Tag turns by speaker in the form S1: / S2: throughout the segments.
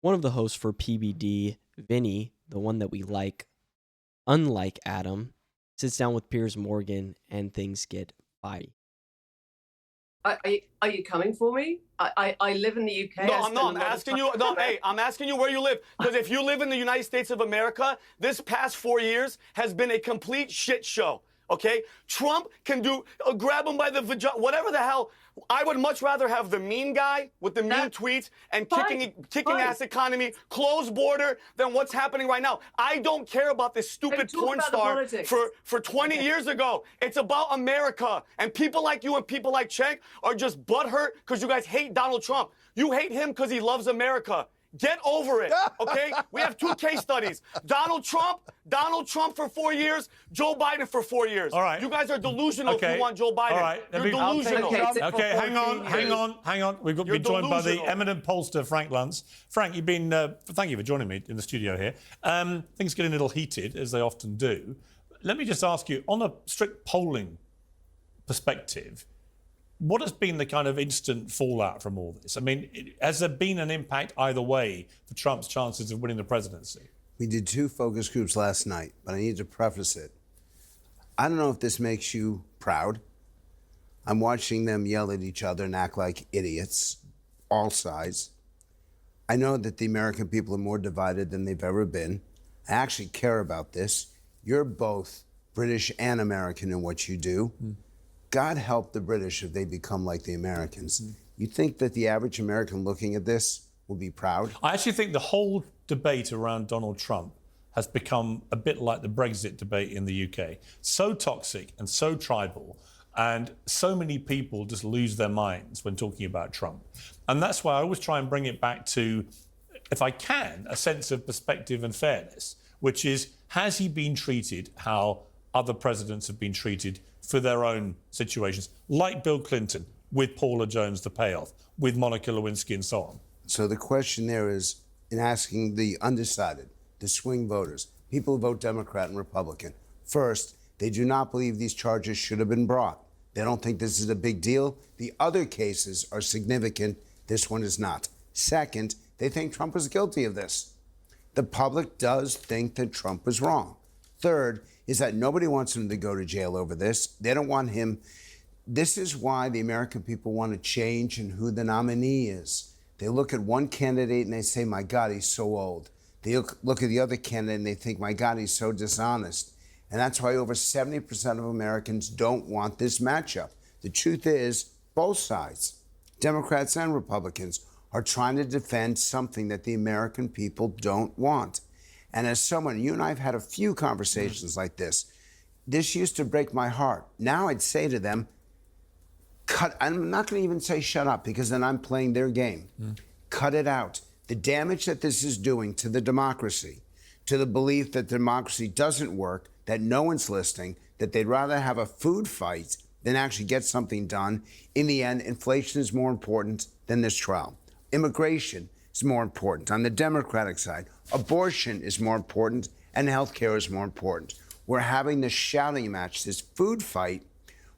S1: one of the hosts for PBD, Vinny, the one that we like, unlike Adam, sits down with Piers Morgan and things get fighty.
S2: Are you coming for me? I live in the UK.
S3: No, I'm asking you. No, hey, I'm asking you where you live. Because if you live in the United States of America, this past 4 years has been a complete shit show. Okay? Trump can do, grab him by the vagina, whatever the hell. I would much rather have the mean guy with the mean tweets and kicking ass economy, closed border than what's happening right now. I don't care about this stupid porn star for 20 years ago. It's about America. And people like you and people like Cenk are just butthurt because you guys hate Donald Trump. You hate him because he loves America. Get over it, okay? We have two case studies. Donald Trump for 4 years, Joe Biden for 4 years.
S4: All right.
S3: You guys are delusional if you want Joe Biden.
S4: All right.
S3: You're delusional.
S4: Okay, hang on. We've got to be joined by the eminent pollster, Frank Luntz. Frank, thank you for joining me in the studio here. Things getting a little heated, as they often do. Let me just ask you, on a strict polling perspective, what has been the kind of instant fallout from all this? I mean, has there been an impact either way for Trump's chances of winning the presidency?
S5: We did 2 focus groups last night, but I need to preface it. I don't know if this makes you proud. I'm watching them yell at each other and act like idiots, all sides. I know that the American people are more divided than they've ever been. I actually care about this. You're both British and American in what you do. God help the British if they become like the Americans. You think that the average American looking at this will be proud?
S4: I actually think the whole debate around Donald Trump has become a bit like the Brexit debate in the UK. So toxic and so tribal, and so many people just lose their minds when talking about Trump. And that's why I always try and bring it back to, if I can, a sense of perspective and fairness, which is, has he been treated how other presidents have been treated for their own situations, like Bill Clinton, with Paula Jones, the payoff, with Monica Lewinsky and so on?
S5: So the question there is, in asking the undecided, the swing voters, people who vote Democrat and Republican, first, they do not believe these charges should have been brought. They don't think this is a big deal. The other cases are significant. This one is not. Second, they think Trump is guilty of this. The public does think that Trump was wrong. Third is that nobody wants him to go to jail over this. They don't want him. This is why the American people want to change in who the nominee is. They look at one candidate and they say, my God, he's so old. They look at the other candidate and they think, my God, he's so dishonest. And that's why over 70% of Americans don't want this matchup. The truth is, both sides, Democrats and Republicans, are trying to defend something that the American people don't want. And as someone, you and I have had a few conversations like this. This used to break my heart. Now I'd say to them, I'm not going to even say shut up, because then I'm playing their game. Cut it out. The damage that this is doing to the democracy, to the belief that democracy doesn't work, that no one's listening, that they'd rather have a food fight than actually get something done. In the end, inflation is more important than this trial. Immigration is more important. On the Democratic side, abortion is more important, and healthcare is more important. We're having this shouting match, this food fight,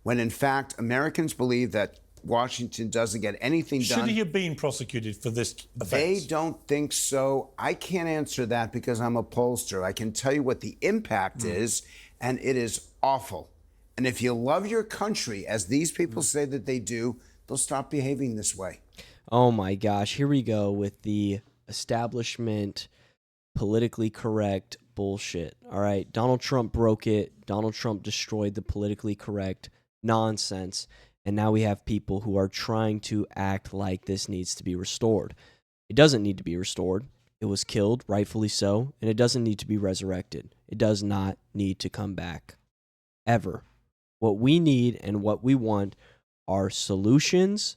S5: when in fact Americans believe that Washington doesn't get anything done.
S4: Should he have been prosecuted for this offense?
S5: They don't think so. I can't answer that because I'm a pollster. I can tell you what the impact is, and it is awful. And if you love your country, as these people say that they do, they'll stop behaving this way.
S1: Oh my gosh, here we go with the establishment, politically correct bullshit. All right, Donald Trump broke it. Donald Trump destroyed the politically correct nonsense. And now we have people who are trying to act like this needs to be restored. It doesn't need to be restored. It was killed, rightfully so, and it doesn't need to be resurrected. It does not need to come back, ever. What we need and what we want are solutions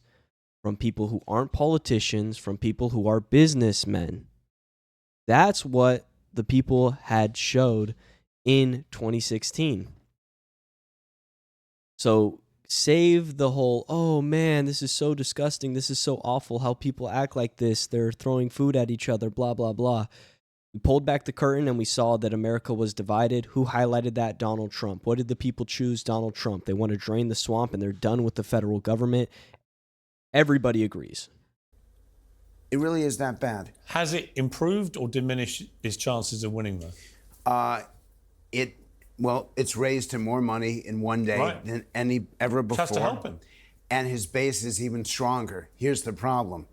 S1: from people who aren't politicians, from people who are businessmen. That's what the people had showed in 2016. So save the whole, oh man, this is so disgusting, this is so awful how people act like this, they're throwing food at each other, blah, blah, blah. We pulled back the curtain and we saw that America was divided. Who highlighted that? Donald Trump. What did the people choose? Donald Trump. They want to drain the swamp and they're done with the federal government. Everybody agrees.
S5: It really is that bad.
S4: Has it improved or diminished his chances of winning, though?
S5: It's raised him more money in one day than any ever before.
S4: Has to help him.
S5: And his base is even stronger. Here's the problem.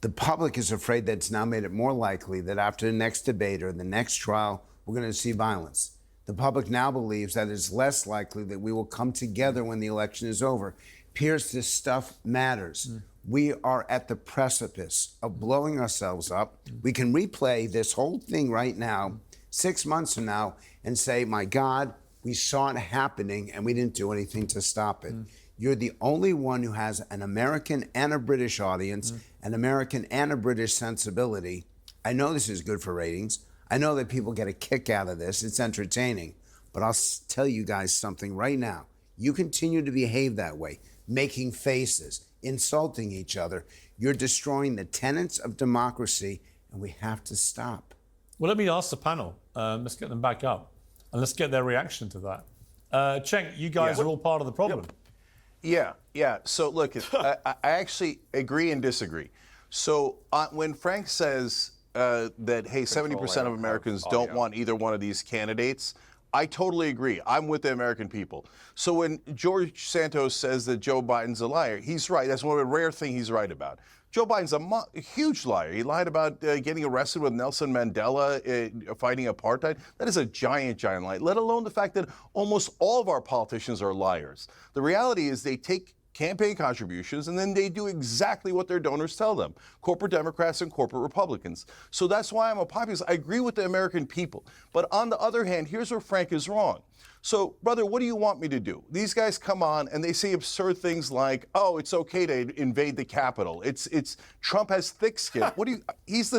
S5: The public is afraid that it's now made it more likely that after the next debate or the next trial, we're going to see violence. The public now believes that it's less likely that we will come together when the election is over. Piers, this stuff matters. We are at the precipice of blowing ourselves up. We can replay this whole thing right now, 6 months from now, and say, my God, we saw it happening and we didn't do anything to stop it. You're the only one who has an American and a British audience, an American and a British sensibility. I know this is good for ratings. I know that people get a kick out of this. It's entertaining. But I'll tell you guys something right now. You continue to behave that way, making faces, insulting each other. You're destroying the tenets of democracy, and we have to stop.
S4: Well, let me ask the panel. Let's get them back up, and let's get their reaction to that. Cenk, you guys are all part of the problem.
S6: Yeah. So look, I actually agree and disagree. So when Frank says that, hey, 70% of Americans don't want either one of these candidates, I totally agree. I'm with the American people. So when George Santos says that Joe Biden's a liar, he's right. That's one of the rare things he's right about. Joe Biden's a huge liar. He lied about getting arrested with Nelson Mandela, fighting apartheid. That is a giant, giant lie, let alone the fact that almost all of our politicians are liars. The reality is they take campaign contributions and then they do exactly what their donors tell them, corporate Democrats and corporate Republicans. So that's why I'm a populist. I agree with the American people. But on the other hand, here's where Frank is wrong. So, brother, what do you want me to do? These guys come on and they say absurd things like, "Oh, it's okay to invade the Capitol. It's Trump has thick skin." He has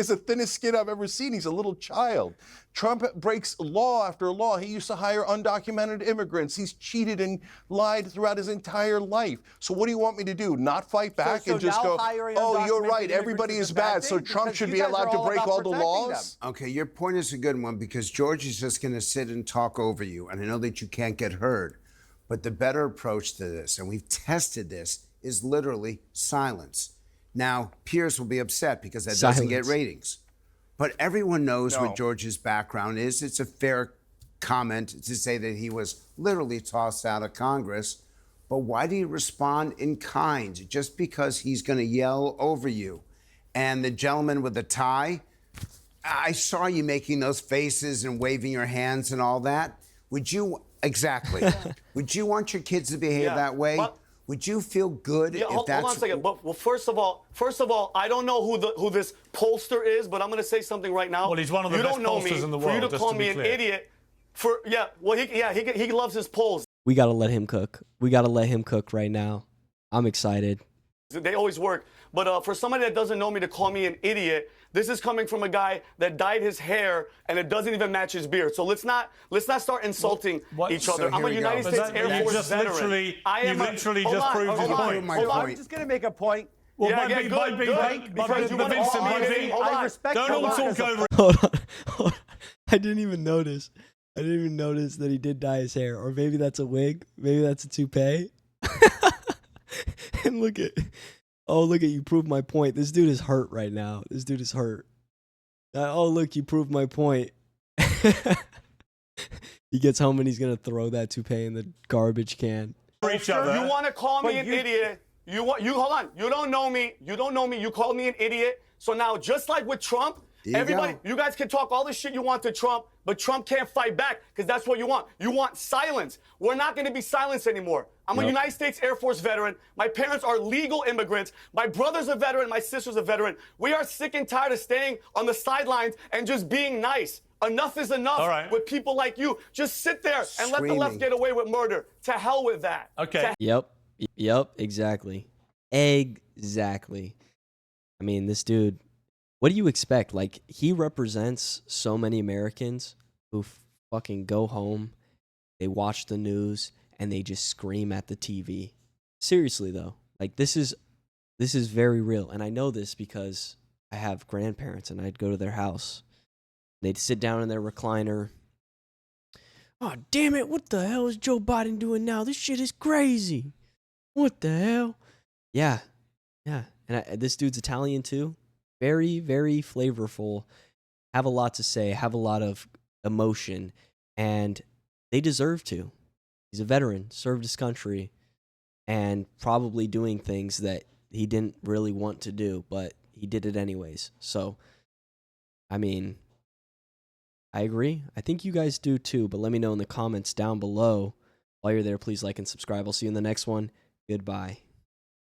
S6: the thinnest skin I've ever seen. He's a little child. Trump breaks law after law. He used to hire undocumented immigrants. He's cheated and lied throughout his entire life. So what do you want me to do? Not fight back and just go, "Oh, you're right. Everybody is bad. So Trump should be allowed to break all the laws."
S5: Okay, your point is a good one because George is just going to sit and talk over you. And I know that you can't get heard. But the better approach to this, and we've tested this, is literally silence. Now, Piers will be upset because that doesn't get ratings. But everyone knows what George's background is. It's a fair comment to say that he was literally tossed out of Congress. But why do you respond in kind? Just because he's going to yell over you. And the gentleman with the tie, I saw you making those faces and waving your hands and all that. Would you, exactly, would you want your kids to behave that way? Would you feel good if
S3: hold
S5: that's...
S3: on a second. But first of all, I don't know who this pollster is, but I'm going to say something right now.
S4: Well, he's one of the best pollsters in the world.
S3: For you to call me an idiot, he loves his polls.
S1: We got to let him cook. We got to let him cook right now. I'm excited.
S3: They always work. But for somebody that doesn't know me to call me an idiot, this is coming from a guy that dyed his hair and it doesn't even match his beard. So let's not start insulting each other. I'm a United States Air Force veteran.
S4: You've literally just proved your point.
S7: I'm just going to make a point.
S4: Well,
S3: because you want to call me an idiot.
S7: I respect
S4: don't all talk over.
S1: Hold on. I didn't even notice that he did dye his hair. Or maybe that's a wig. Maybe that's a toupee. And look at you proved my point. This dude is hurt right now. This dude is hurt. Oh, look, you proved my point. He gets home and he's going to throw that toupee in the garbage can.
S3: You want to call me an idiot. You hold on. You don't know me. You called me an idiot. So now, just like with Trump, you guys can talk all the shit you want to Trump, but Trump can't fight back because that's what you want. You want silence. We're not going to be silenced anymore. I'm a United States Air Force veteran. My parents are legal immigrants. My brother's a veteran. My sister's a veteran. We are sick and tired of staying on the sidelines and just being nice. Enough is enough with people like you. Just sit there and let the left get away with murder. To hell with that.
S4: Okay.
S1: Yep, exactly. Exactly. I mean, this dude, what do you expect? Like, he represents so many Americans who fucking go home, they watch the news, and they just scream at the TV. Seriously, though. Like, this is very real. And I know this because I have grandparents, and I'd go to their house. They'd sit down in their recliner. Oh, damn it. What the hell is Joe Biden doing now? This shit is crazy. What the hell? Yeah. And this dude's Italian, too. very, very flavorful, have a lot to say, have a lot of emotion, and they deserve to. He's a veteran, served his country, and probably doing things that he didn't really want to do, but he did it anyways. So, I mean, I agree. I think you guys do too, but let me know in the comments down below. While you're there, please like and subscribe. I'll see you in the next one. Goodbye.